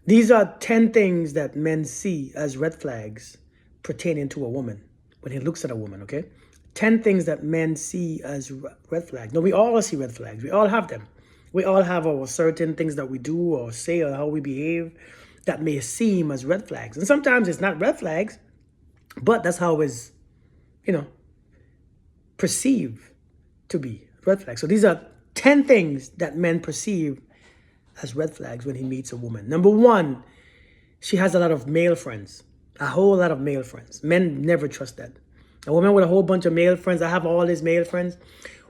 These are 10 things that men see as red flags pertaining to a woman when he looks at a woman, okay? 10 things that men see as red flags. No, we all see red flags. We all have them. We all have our certain things that we do or say or how we behave that may seem as red flags. And sometimes it's not red flags, but that's how it's, you know, perceived to be red flags. So these are 10 things that men perceive as red flags when he meets a woman. Number one, she has a lot of male friends, a whole lot of male friends. Men never trust that. A woman with a whole bunch of male friends, I have all these male friends.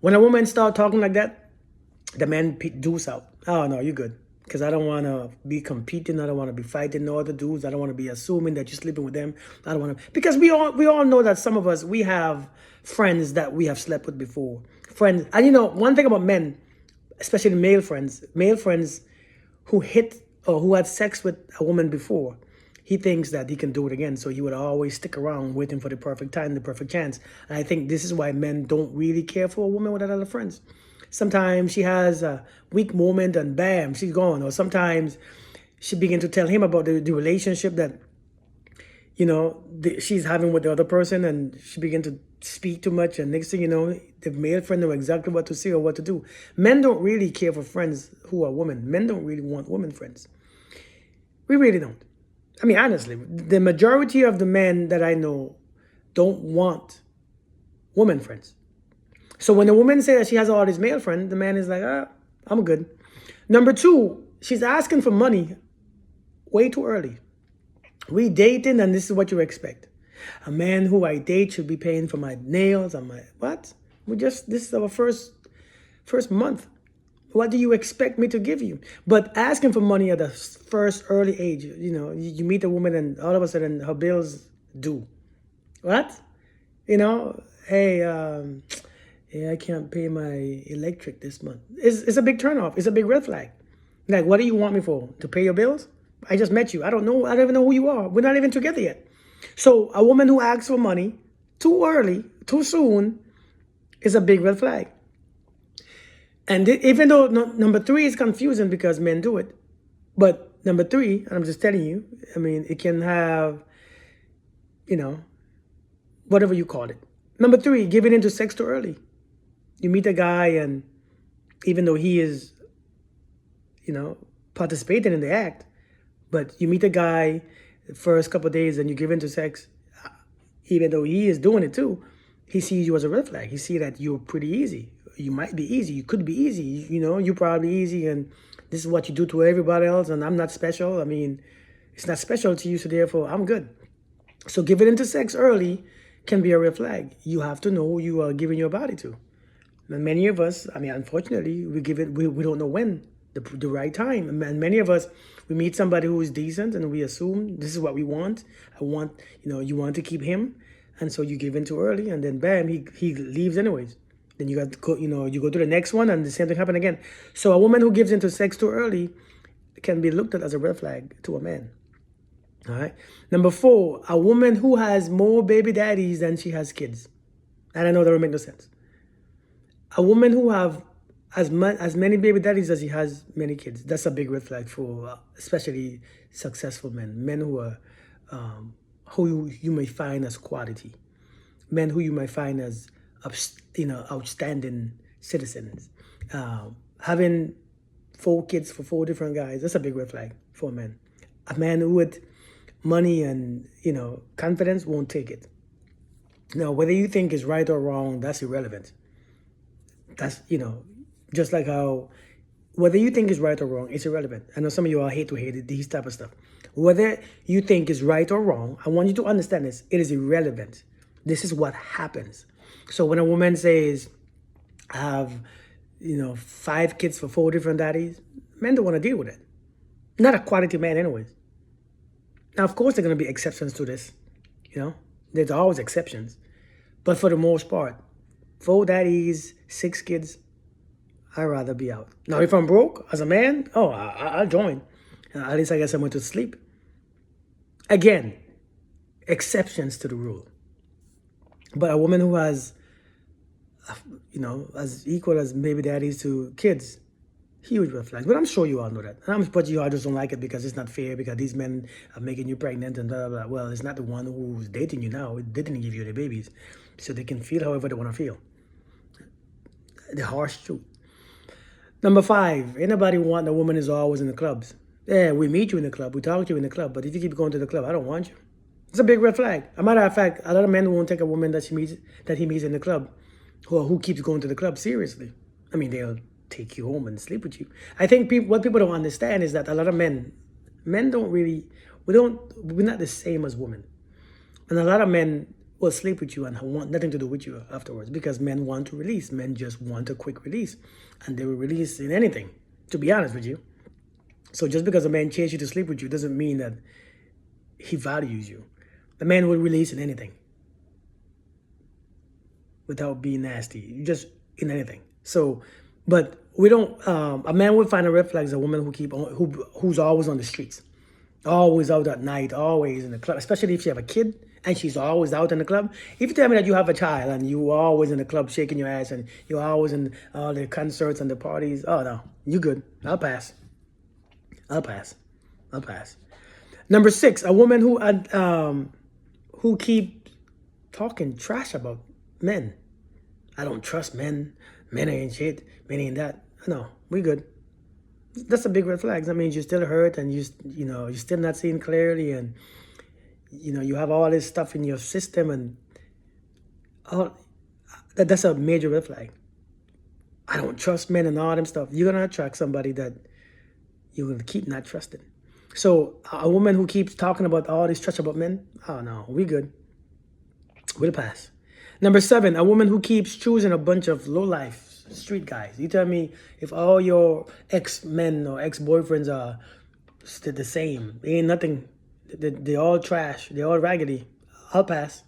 When a woman start talking like that, the men deuce out. Oh, no, you're good. Because I don't want to be competing. I don't want to be fighting no other dudes. I don't want to be assuming that you're sleeping with them. I don't want to. Because we all know that some of us, we have friends that we have slept with before. Friends. And you know, one thing about men, especially male friends who hit or who had sex with a woman before, he thinks that he can do it again. So he would always stick around waiting for the perfect time, the perfect chance. And I think this is why men don't really care for a woman with a lot of friends. Sometimes she has a weak moment and bam, she's gone. Or sometimes she begin to tell him about the relationship that, you know, she's having with the other person, and she begin to speak too much. And next thing you know, the male friend know exactly what to say or what to do. Men don't really care for friends who are women. Men don't really want women friends. We really don't. I mean, honestly, the majority of the men that I know don't want woman friends. So when the woman says she has all these male friends, the man is like, I'm good. Number two, she's asking for money way too early. We dating and this is what you expect. A man who I date should be paying for my nails and my, what? This is our first month. What do you expect me to give you? But asking for money at the first early age, you know, you meet a woman and all of a sudden her bills due. What? You know, hey, yeah, I can't pay my electric this month. It's a big turnoff. It's a big red flag. Like, what do you want me for? To pay your bills? I just met you. I don't know. I don't even know who you are. We're not even together yet. So a woman who asks for money too early, too soon, is a big red flag. And even though number three is confusing because men do it, but number three, and I'm just telling you, I mean, it can have, you know, whatever you call it. Number three, giving into sex too early. You meet a guy and even though he is, you know, participating in the act, but you meet a guy the first couple of days and you give into sex, even though he is doing it too, he sees you as a red flag. He sees that you're pretty easy. You might be easy. You could be easy. You know, you're probably easy and this is what you do to everybody else and I'm not special. I mean, it's not special to you, so therefore I'm good. So giving into sex early can be a red flag. You have to know who you are giving your body to. And many of us, I mean, unfortunately, we don't know when, the right time. And many of us, we meet somebody who is decent and we assume this is what we want. You want to keep him. And so you give in too early and then bam, he leaves anyways. Then you got to go, you go to the next one and the same thing happen again. So a woman who gives into sex too early can be looked at as a red flag to a man. All right. Number four, a woman who has more baby daddies than she has kids. And I know that will make no sense. A woman who have as many baby daddies as she has many kids, that's a big red flag for especially successful men who are who you may find as quality, men who you might find as outstanding citizens. Having 4 kids for 4 different guys, that's a big red flag for a man. A man with money and confidence won't take it. Now, whether you think is right or wrong, that's irrelevant. That's just like how whether you think is right or wrong, it's irrelevant. I know some of you all hate these type of stuff. Whether you think is right or wrong, I want you to understand this. It is irrelevant. This is what happens. So when a woman says, I have 5 kids for 4 different daddies, men don't want to deal with it. Not a quality man anyways. Now, of course, there are going to be exceptions to this. There's always exceptions. But for the most part, 4 daddies, 6 kids, I'd rather be out. Now, if I'm broke as a man, I'll join. At least I get somewhere to sleep. Again, exceptions to the rule. But a woman who has, as equal as baby daddies to kids, Huge red flags. But I'm sure you all know that. But you all just don't like it because it's not fair, because these men are making you pregnant and blah, blah, blah. Well, it's not the one who's dating you now. They didn't give you the babies. So they can feel however they want to feel. The harsh truth. Number 5, anybody want a woman is always in the clubs. Yeah, we meet you in the club. We talk to you in the club. But if you keep going to the club, I don't want you. It's a big red flag. A matter of fact, a lot of men won't take a woman that he meets in the club, or who keeps going to the club, seriously. I mean, they'll take you home and sleep with you. I think what people don't understand is that a lot of men don't really, we're not the same as women. And a lot of men will sleep with you and want nothing to do with you afterwards, because men want to release. Men just want a quick release, and they will release in anything, to be honest with you. So just because a man chases you to sleep with you doesn't mean that he values you. The man will release in anything without being nasty. You just in anything. So, but we don't. A man would find a red flag as a woman who's always on the streets, always out at night, always in the club. Especially if you have a kid and she's always out in the club. If you tell me that you have a child and you always in the club shaking your ass and you're always in all the concerts and the parties, oh no, you good. I'll pass. Number 6, a woman who keep talking trash about men. I don't trust men. Men ain't shit. Men ain't that. No, we good. That's a big red flag. That means you're still hurt, and you're still not seeing clearly, and you have all this stuff in your system, and all that's a major red flag. I don't trust men and all them stuff. You're gonna attract somebody that you're gonna keep not trusting. So a woman who keeps talking about all this trash about men, oh no, we good. We'll pass. Number 7, a woman who keeps choosing a bunch of low-life street guys. You tell me if all your ex-men or ex-boyfriends are still the same. They ain't nothing. They're all trash. They're all raggedy. I'll pass.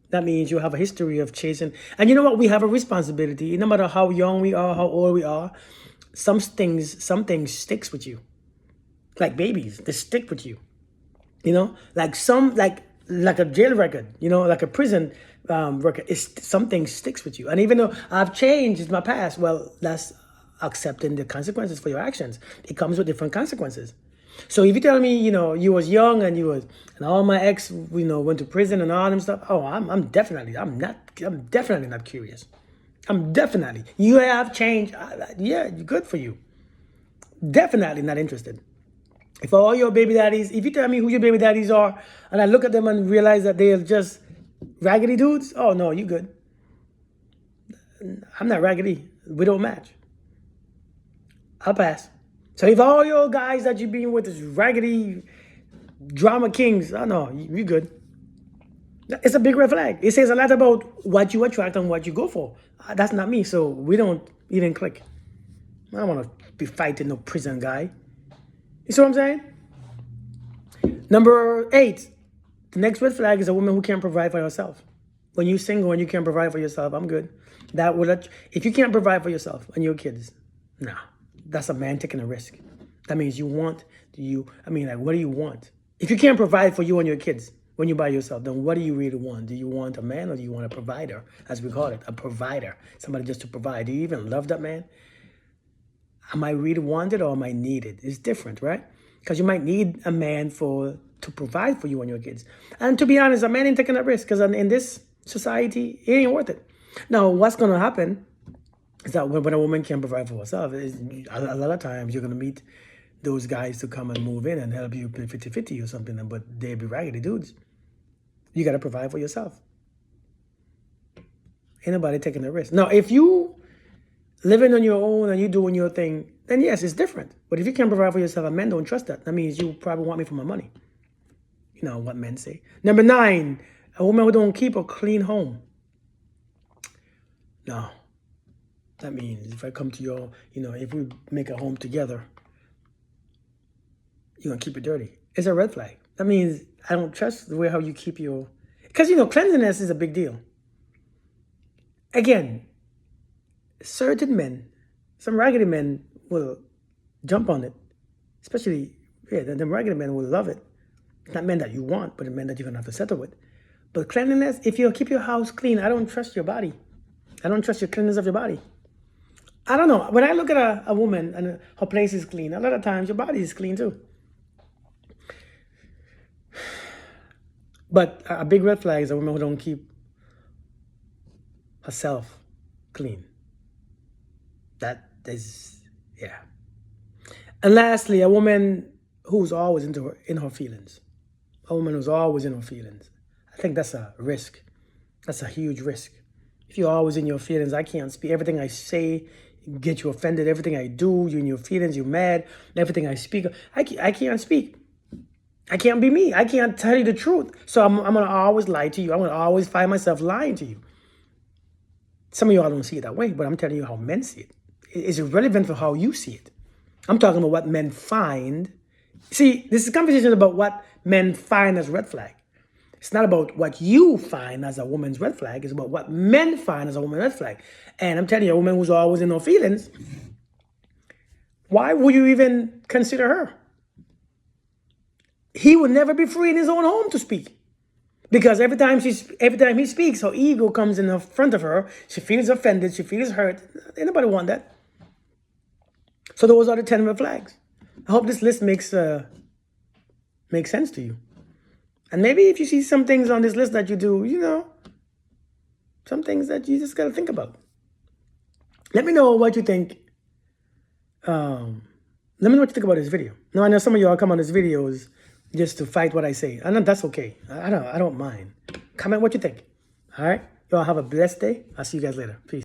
That means you have a history of chasing. And you know what? We have a responsibility. No matter how young we are, how old we are, some things sticks with you. Like babies, they stick with you. Like a jail record, like a prison record. Something sticks with you. And even though I've changed, it's my past, well, that's accepting the consequences for your actions. It comes with different consequences. So if you tell me, you was young and and all my ex, went to prison and all them stuff. Oh, I'm definitely not curious. You have changed. Yeah, good for you. Definitely not interested. If all your baby daddies, if you tell me who your baby daddies are, and I look at them and realize that they are just raggedy dudes, oh no, you good. I'm not raggedy. We don't match. I'll pass. So if all your guys that you've been with is raggedy drama kings, oh no, you good. It's a big red flag. It says a lot about what you attract and what you go for. That's not me, so we don't even click. I don't want to be fighting no prison guy. You see what I'm saying? Number 8, the next red flag is a woman who can't provide for herself. When you're single and you can't provide for yourself, I'm good. If you can't provide for yourself and your kids, nah, that's a man taking a risk. That means what do you want? If you can't provide for you and your kids when you're by yourself, then what do you really want? Do you want a man, or do you want a provider, as we call it, a provider, somebody just to provide? Do you even love that man? Am I really wanted, or am I needed? It's different, right? Because you might need a man to provide for you and your kids. And to be honest, a man ain't taking that risk, because in this society, it ain't worth it. Now, what's going to happen is that when a woman can't provide for herself, a lot of times you're going to meet those guys to come and move in and help you pay 50-50 or something, but they be raggedy dudes. You got to provide for yourself. Ain't nobody taking the risk. Now, if you living on your own and you doing your thing, then yes, it's different. But if you can't provide for yourself, and men don't trust that, that means you probably want me for my money. You know what men say. Number 9, a woman who don't keep a clean home. No. That means if I come to your, if we make a home together, you're going to keep it dirty. It's a red flag. That means I don't trust the way how you keep your... Because, cleanliness is a big deal. Again, certain men, some raggedy men will jump on it. Especially, the raggedy men will love it. It's not men that you want, but the men that you're going to have to settle with. But cleanliness, if you keep your house clean, I don't trust your body. I don't trust your cleanliness of your body. I don't know. When I look at a woman and her place is clean, a lot of times your body is clean too. But a big red flag is a woman who don't keep herself clean. That is, yeah. And lastly, a woman who's always in her feelings. A woman who's always in her feelings. I think that's a risk. That's a huge risk. If you're always in your feelings, I can't speak. Everything I say get you offended. Everything I do, you're in your feelings, you're mad. Everything I speak, I can't speak. I can't be me. I can't tell you the truth. So I'm going to always lie to you. I'm going to always find myself lying to you. Some of y'all don't see it that way, but I'm telling you how men see it. It's irrelevant for how you see it. I'm talking about what men find. See, this is a conversation about what men find as red flag. It's not about what you find as a woman's red flag. It's about what men find as a woman's red flag. And I'm telling you, a woman who's always in her feelings, why would you even consider her? He will never be free in his own home to speak. Because every time he speaks, her ego comes in the front of her. She feels offended. She feels hurt. Anybody want that? So those are the 10 red flags. I hope this list makes sense to you. And maybe if you see some things on this list that you do, some things that you just got to think about. Let me know what you think. Let me know what you think about this video. Now, I know some of y'all come on these videos just to fight what I say. I know that's okay. I don't mind. Comment what you think. All right? Y'all have a blessed day. I'll see you guys later. Peace.